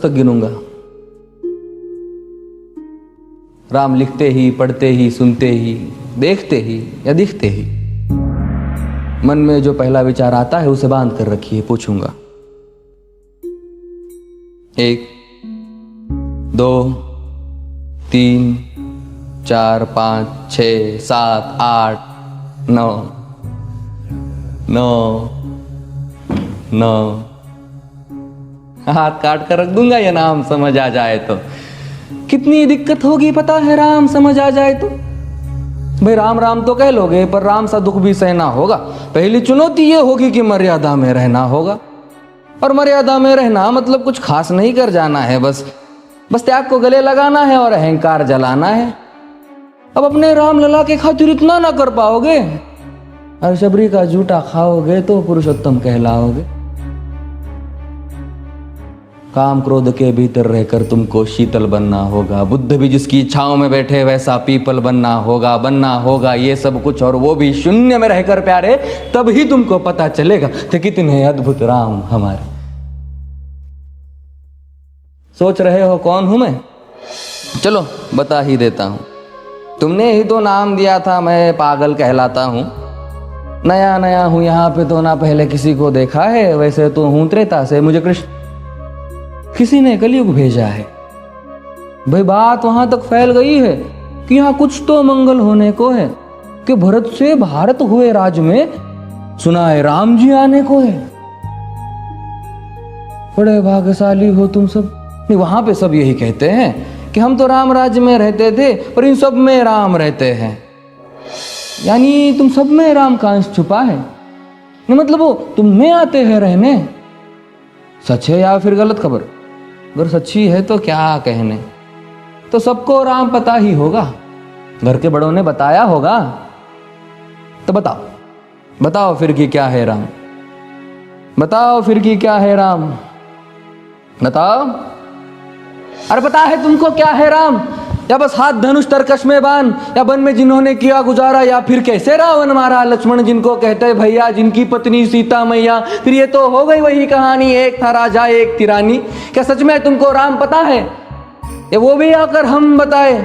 तक गिनूंगा। राम लिखते ही, पढ़ते ही, सुनते ही, देखते ही या दिखते ही मन में जो पहला विचार आता है उसे बांध कर रखिए, पूछूंगा। 1 2 3 4 5 6 7 8 9 9 9 हाथ काट कर रख दूंगा ये नाम समझ आ जाए तो। कितनी दिक्कत होगी पता है राम समझ आ जाए तो। भाई राम राम तो कह लोगे पर राम सा दुख भी सहना होगा। पहली चुनौती ये होगी कि मर्यादा में रहना होगा। और मर्यादा में रहना मतलब कुछ खास नहीं कर जाना है, बस त्याग को गले लगाना है और अहंकार जलाना है। अब अपने राम लला के खातिर इतना ना कर पाओगे और शबरी का जूठा खाओगे तो पुरुषोत्तम कहलाओगे। काम क्रोध के भीतर रहकर तुमको शीतल बनना होगा। बुद्ध भी जिसकी इच्छाओं में बैठे वैसा पीपल बनना होगा ये सब कुछ, और वो भी शून्य में रहकर प्यारे। तभी तुमको पता चलेगा कि कितने अद्भुत राम हमारे। सोच रहे हो कौन हूं मैं? चलो बता ही देता हूं। तुमने ही तो नाम दिया था मैं पागल कहलाता हूं। नया नया हूं यहाँ पे तो ना पहले किसी को देखा है। वैसे तो हूं त्रेता से, मुझे कृष्ण किसी ने कलयुग भेजा है। भाई बात वहां तक फैल गई है कि यहाँ कुछ तो मंगल होने को है कि भरत से भारत हुए राज में सुना है राम जी आने को है। बड़े भाग्यशाली हो तुम सब। नहीं, वहां पे सब यही कहते हैं कि हम तो राम राज्य में रहते थे पर इन सब में राम रहते हैं। यानी तुम सब में राम का अंश छुपा है। नहीं मतलब वो तुम में आते हैं रहने। सच है या फिर गलत खबर? अगर सच्ची है तो क्या कहने। तो सबको राम पता ही होगा, घर के बड़ों ने बताया होगा। तो बताओ फिर कि क्या है राम। बताओ फिर कि क्या है राम। बताओ। अरे पता है तुमको क्या है राम? या बस हाथ धनुष तरकश में बांध, या वन में जिन्होंने किया गुजारा, या फिर कैसे रावण मारा लक्ष्मण जिनको कहते भैया, जिनकी पत्नी सीता मैया। फिर ये तो हो गई वही कहानी, एक था राजा एक थी रानी। क्या सच में तुमको राम पता है? या वो भी आकर हम बताए?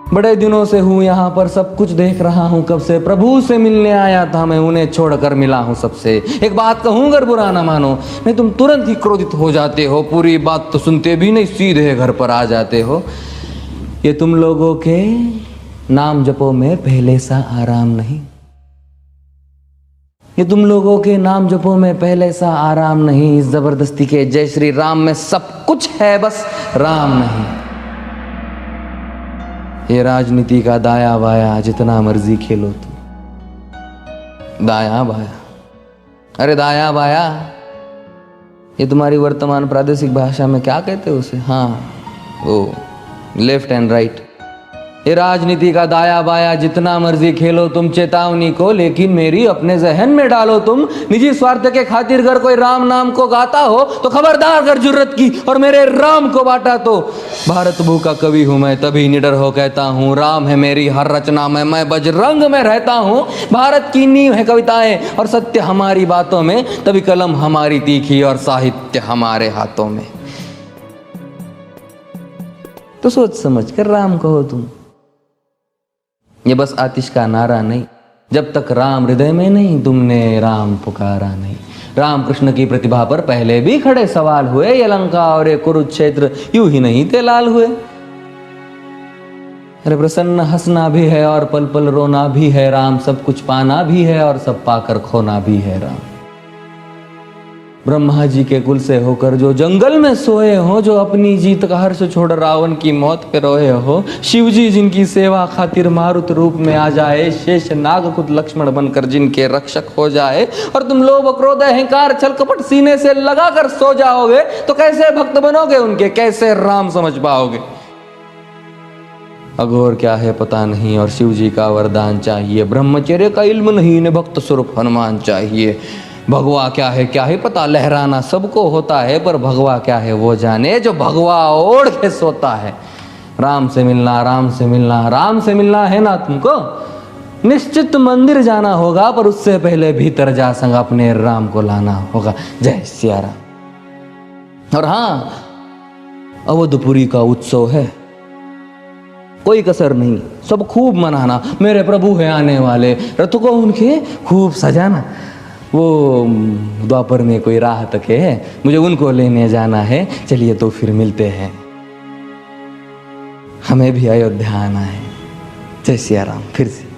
बड़े दिनों से हूं यहाँ पर, सब कुछ देख रहा हूं कब से। प्रभु से मिलने आया था मैं, उन्हें छोड़कर मिला हूं सबसे। एक बात कहूं अगर बुरा ना मानो, नहीं तुम तुरंत ही क्रोधित हो जाते हो। पूरी बात तो सुनते भी नहीं, सीधे घर पर आ जाते हो। ये तुम लोगों के नाम जपो में पहले सा आराम नहीं। ये तुम लोगों के नाम जपो में पहले सा आराम नहीं। इस जबरदस्ती के जय श्री राम में सब कुछ है, बस राम नहीं। ये राजनीति का दाया बाया जितना मर्जी खेलो तुम। दाया बाया, अरे दाया बाया ये तुम्हारी वर्तमान प्रादेशिक भाषा में क्या कहते हो उसे? हाँ वो लेफ्ट एंड राइट। ये राजनीति का दाया बाया जितना मर्जी खेलो तुम चेतावनी को, लेकिन मेरी अपने जहन में डालो तुम। निजी स्वार्थ के खातिर अगर कोई राम नाम को गाता हो तो खबरदार अगर जुर्रत की और मेरे राम को बांटा तो। भारत भू का कवि हूं मैं, तभी निडर हो कहता हूं राम है मेरी हर रचना में। मैं बजरंग में रहता हूं, भारत की नींव है कविताएं और सत्य हमारी बातों में। तभी कलम हमारी तीखी और साहित्य हमारे हाथों में। तो सोच समझ कर राम कहो तुम। ये बस आतिश का नारा नहीं, जब तक राम हृदय में नहीं तुमने राम पुकारा नहीं। राम कृष्ण की प्रतिभा पर पहले भी खड़े सवाल हुए। ये लंका और ये कुरुक्षेत्र यूं ही नहीं थे लाल हुए। अरे प्रसन्न हंसना भी है और पल पल रोना भी है राम। सब कुछ पाना भी है और सब पाकर खोना भी है राम। ब्रह्मा जी के कुल से होकर जो जंगल में सोए हो, जो अपनी जीत का हर्ष छोड़ रावण की मौत पे रोए हो। शिव जी जिनकी सेवा खातिर मारुत रूप में आ जाए। शेष नाग खुद लक्ष्मण बनकर जिनके रक्षक हो जाए। और तुम लोभ क्रोध अहंकार छल कपट सीने से लगा कर सो जाओगे तो कैसे भक्त बनोगे उनके, कैसे राम समझ पाओगे? अघोर क्या है पता नहीं और शिव जी का वरदान चाहिए। ब्रह्मचर्य का इल्म नहीं, इन्हें भक्त स्वरूप हनुमान चाहिए। भगवा क्या है पता, लहराना सबको होता है पर भगवा क्या है वो जाने जो भगवा ओढ़ के सोता है। राम से मिलना, राम से मिलना, राम से मिलना है ना तुमको। निश्चित मंदिर जाना होगा पर उससे पहले भीतर जा संग अपने राम को लाना होगा। जय सिया राम। और हाँ, अवधपुरी का उत्सव है, कोई कसर नहीं, सब खूब मनाना। मेरे प्रभु है आने वाले, रथ को उनके खूब सजाना। वो द्वापर में कोई राह तक है, मुझे उनको लेने जाना है। चलिए तो फिर मिलते हैं, हमें भी अयोध्या आना है। जय सिया राम। फिर से